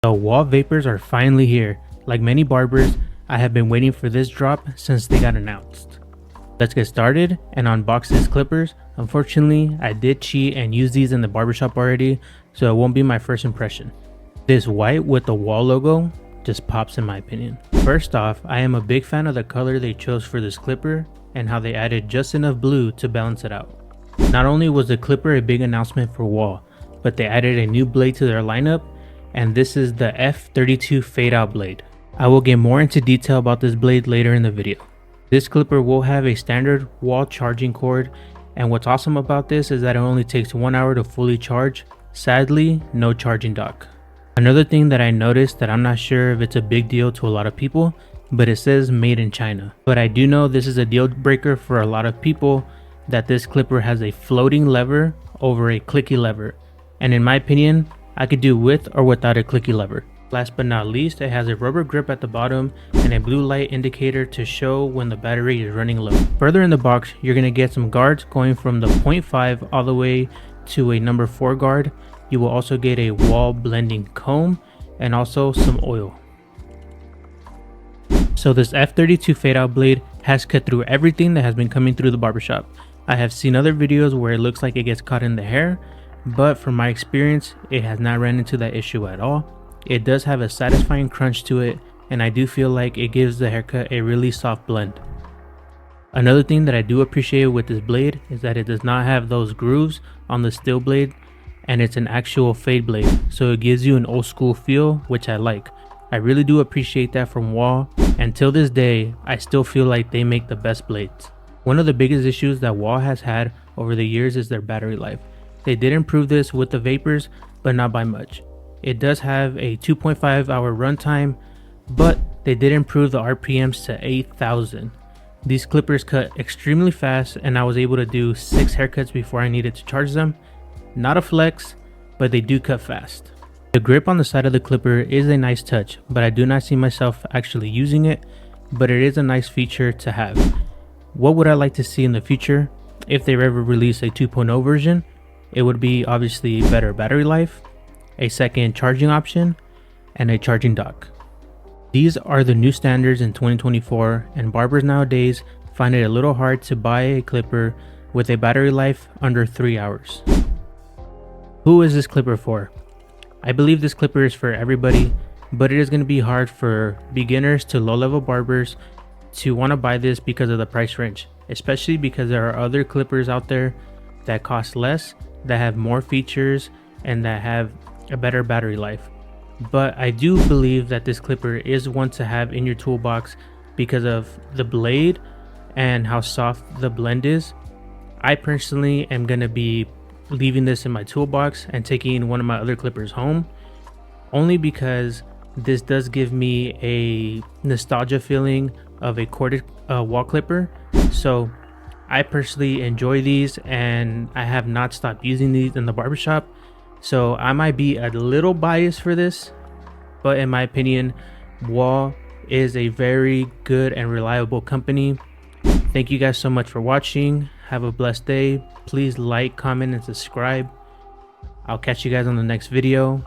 The Wahl Vapors are finally here. Like many barbers, I have been waiting for this drop since they got announced. Let's get started and unbox these clippers. Unfortunately, I did cheat and use these in the barbershop already, so it won't be my first impression. This white with the Wahl logo just pops in my opinion. First off, I am a big fan of the color they chose for this clipper and how they added just enough blue to balance it out. Not only was the clipper a big announcement for Wahl, but they added a new blade to their lineup, and this is the F32 fade out blade. I will get more into detail about this blade later in the video. This clipper will have a standard Wahl charging cord, and what's awesome about this is that it only takes 1 hour to fully charge. Sadly, no charging dock. Another thing that I noticed that I'm not sure if it's a big deal to a lot of people, but it says made in China. But I do know this is a deal breaker for a lot of people, that this clipper has a floating lever over a clicky lever, and in my opinion, I could do with or without a clicky lever. Last but not least, it has a rubber grip at the bottom and a blue light indicator to show when the battery is running low. Further in the box, you're going to get some guards going from the 0.5 all the way to a number 4 guard. You will also get a Wahl blending comb and also some oil. So this F32 fade out blade has cut through everything that has been coming through the barbershop. I have seen other videos where it looks like it gets caught in the hair, but from my experience, it has not ran into that issue at all. It does have a satisfying crunch to it, and I do feel like it gives the haircut a really soft blend. Another thing that I do appreciate with this blade is that it does not have those grooves on the steel blade, and it's an actual fade blade, so it gives you an old school feel, which I like. I really do appreciate that from Wahl, and till this day, I still feel like they make the best blades. One of the biggest issues that Wahl has had over the years is their battery life. They did improve this with the Vapors, but not by much. It does have a 2.5 hour runtime, but they did improve the RPMs to 8,000. These clippers cut extremely fast, and I was able to do 6 haircuts before I needed to charge them. Not a flex, but they do cut fast. The grip on the side of the clipper is a nice touch, but I do not see myself actually using it, but it is a nice feature to have. What would I like to see in the future? If they ever release a 2.0 version, it would be obviously better battery life, a second charging option, and a charging dock. These are the new standards in 2024, and barbers nowadays find it a little hard to buy a clipper with a battery life under 3 hours. Who is this clipper for? I believe this clipper is for everybody, but it is going to be hard for beginners to low-level barbers to want to buy this because of the price range, especially because there are other clippers out there that cost less, that have more features, and that have a better battery life. But I do believe that this clipper is one to have in your toolbox because of the blade and how soft the blend is. I personally am going to be leaving this in my toolbox and taking one of my other clippers home, only because this does give me a nostalgia feeling of a corded Wahl clipper. So I personally enjoy these, and I have not stopped using these in the barbershop. So I might be a little biased for this, but in my opinion, Wahl is a very good and reliable company. Thank you guys so much for watching. Have a blessed day. Please like, comment, and subscribe. I'll catch you guys on the next video.